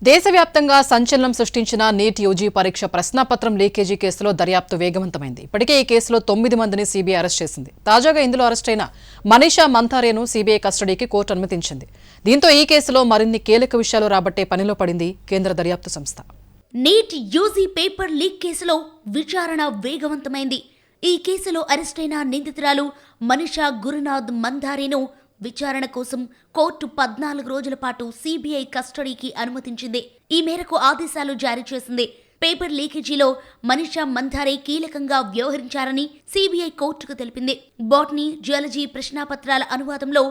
దేశవ్యాప్తంగా సంచలనం సృష్టించిన నీట్ యూజీ పరీక్ష ప్రశ్నాపత్రం లీకేజీ కేసులో దర్యాప్తు వేగవంతమైంది. ఇప్పటికే ఈ కేసులో 9 మందిని సీబీఐ అరెస్ట్ చేసింది. తాజాగా ఇందులో అరెస్టైన మనీషా మంథారేను సీబీఐ కస్టడీకి కోర్టు అనుమతించింది. దీంతో ఈ కేసులో మరిన్ని కీలక విషయాలు రాబట్టే పనిలో పడింది కేంద్ర దర్యాప్తు సంస్థ. నీట్ యూజీ పేపర్ లీక్ కేసులో విచారణ వేగవంతమైంది. ఈ కేసులో అరెస్టైన నిందితురాలు మనీషా గురునాథ్ మంథారేను విచారణ కోసం కోర్టు 14 రోజుల పాటు సీబీఐ కస్టడీకి అనుమతించింది. ఈ మేరకు ఆదేశాలు జారీ చేసింది. పేపర్ లీకేజీలో మనీషా మంథారే కీలకంగా వ్యవహరించారని సీబీఐ కోర్టుకు తెలిపింది. బాటనీ, జియాలజీ ప్రశ్నాపత్రాల అనువాదంలో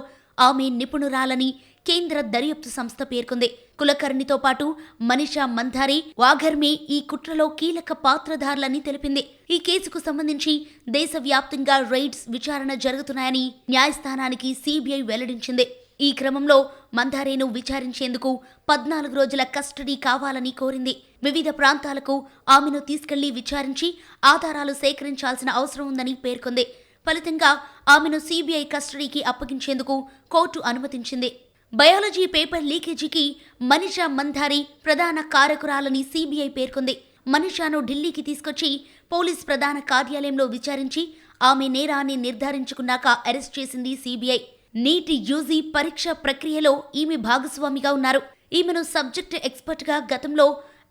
ఆమె నిపుణురాలని కేంద్ర దర్యాప్తు సంస్థ పేర్కొంది. కులకర్ణితో పాటు మనీషా మంథారే, వాఘర్మే ఈ కుట్రలో కీలక పాత్రధారులని తెలిపింది. ఈ కేసుకు సంబంధించి దేశవ్యాప్తంగా రైడ్స్ విచారణ జరుగుతున్నాయని న్యాయస్థానానికి సీబీఐ వెల్లడించింది. ఈ క్రమంలో మంథారేను విచారించేందుకు 14 రోజుల కస్టడీ కావాలని కోరింది. వివిధ ప్రాంతాలకు ఆమెను తీసుకెళ్లి విచారించి ఆధారాలు సేకరించాల్సిన అవసరం ఉందని పేర్కొంది. ఫలితంగా ఆమెను సీబీఐ కస్టడీకి అప్పగించేందుకు కోర్టు అనుమతించింది. బయాలజీ పేపర్ లీకేజీకి మనీషా మంథారే ప్రధాన కారకురాలని సీబీఐ పేర్కొంది. మనీషాను ఢిల్లీకి తీసుకొచ్చి పోలీస్ ప్రధాన కార్యాలయంలో విచారించి ఆమె నేరాన్ని నిర్ధారించుకున్నాక అరెస్ట్ చేసింది సీబీఐ. నీట్ యూజీ పరీక్ష ప్రక్రియలో ఈమె భాగస్వామిగా ఉన్నారు. ఈమెను సబ్జెక్ట్ ఎక్స్పర్ట్గా గతంలో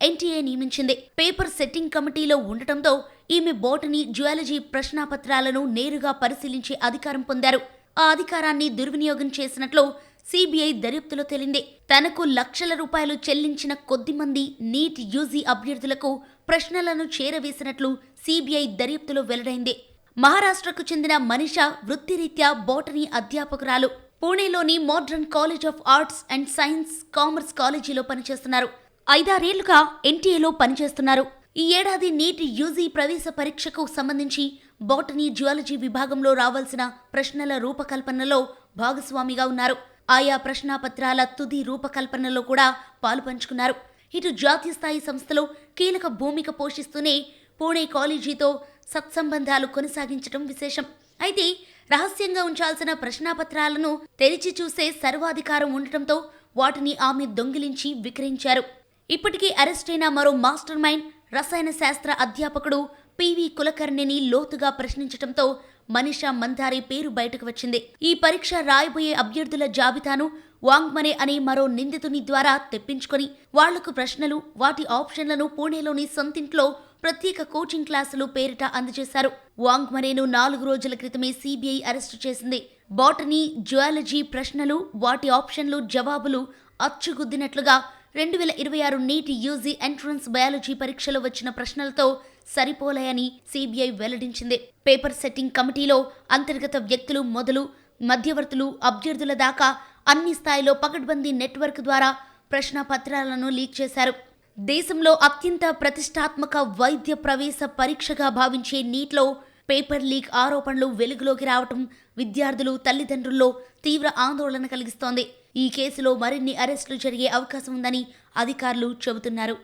ఎన్టీఏ నియమించింది. పేపర్ సెట్టింగ్ కమిటీలో ఉండటంతో ఈమె బోటనీ, జియాలజీ ప్రశ్నాపత్రాలను నేరుగా పరిశీలించే అధికారం పొందారు. ఆ అధికారాన్ని దుర్వినియోగం చేసినట్లు సీబీఐ దర్యాప్తులో తేలింది. తనకు లక్షల రూపాయలు చెల్లించిన కొద్దిమంది నీట్ యూజీ అభ్యర్థులకు ప్రశ్నలను చేరవేసినట్లు సీబీఐ దర్యాప్తులో వెల్లడైంది. మహారాష్ట్రకు చెందిన మనీషా వృత్తిరీత్యా బోటనీ అధ్యాపకురాలు. పూణేలోని modern college of arts and science, commerce కాలేజీలో పనిచేస్తున్నారు. 5-6 ఏళ్లుగా ఎన్టీఏలో పనిచేస్తున్నారు. ఈ ఏడాది నీట్ యూజీ ప్రవేశ పరీక్షకు సంబంధించి బోటనీ, జియాలజీ విభాగంలో రావాల్సిన ప్రశ్నల రూపకల్పనలో భాగస్వామిగా ఉన్నారు. ఆయా ప్రశ్నాపత్రాల తుది రూపకల్పనలో కూడా పాలుపంచుకున్నారు. ఇటు జాతీయ స్థాయి సంస్థలో కీలక భూమిక పోషిస్తూనే పూణే కాలేజీతో సత్సంబంధాలు కొనసాగించడం విశేషం. అయితే రహస్యంగా ఉంచాల్సిన ప్రశ్నాపత్రాలను తెరిచి చూసే సర్వాధికారం ఉండటంతో వాటిని ఆమె దొంగిలించి విక్రయించారు. ఇప్పటికీ అరెస్టైన మరో మాస్టర్ మైండ్ రసాయన శాస్త్ర అధ్యాపకుడు పివి కులకర్ణిని లోతుగా ప్రశ్నించడంతో మనీషా మంథారే పేరు బయటకు వచ్చింది. ఈ పరీక్ష రాయబోయే అభ్యర్థుల జాబితాను వాంగ్మనే అనే మరో నిందితుని ద్వారా తెప్పించుకొని వాళ్లకు ప్రశ్నలు, వాటి ఆప్షన్లను పూణేలోని సొంతింట్లో ప్రత్యేక కోచింగ్ క్లాసులు పేరిట అందజేశారు. వాంగ్మనేను 4 రోజుల క్రితమే సీబీఐ అరెస్టు చేసింది. బాటనీ, జియాలజీ ప్రశ్నలు, వాటి ఆప్షన్లు, జవాబులు అచ్చుగుద్దినట్లుగా 2026 నీట్ యూజీ ఎంట్రన్స్ బయాలజీ పరీక్షలో వచ్చిన ప్రశ్నలతో సరిపోలాయని సీబీఐ వెల్లడించింది. పేపర్ సెట్టింగ్ కమిటీలో అంతర్గత వ్యక్తులు మొదలు మధ్యవర్తులు, అభ్యర్థుల దాకా అన్ని స్థాయిలో పకడ్బందీ నెట్వర్క్ ద్వారా ప్రశ్నపత్రాలను లీక్ చేశారు. దేశంలో అత్యంత ప్రతిష్టాత్మక వైద్య ప్రవేశ పరీక్షగా భావించే నీట్లో పేపర్ లీక్ ఆరోపణలు వెలుగులోకి రావటం విద్యార్థులు, తల్లిదండ్రుల్లో తీవ్ర ఆందోళన కలిగిస్తోంది. ఈ కేసులో మరిన్ని అరెస్టులు జరిగే అవకాశం ఉందని అధికారులు చెబుతున్నారు.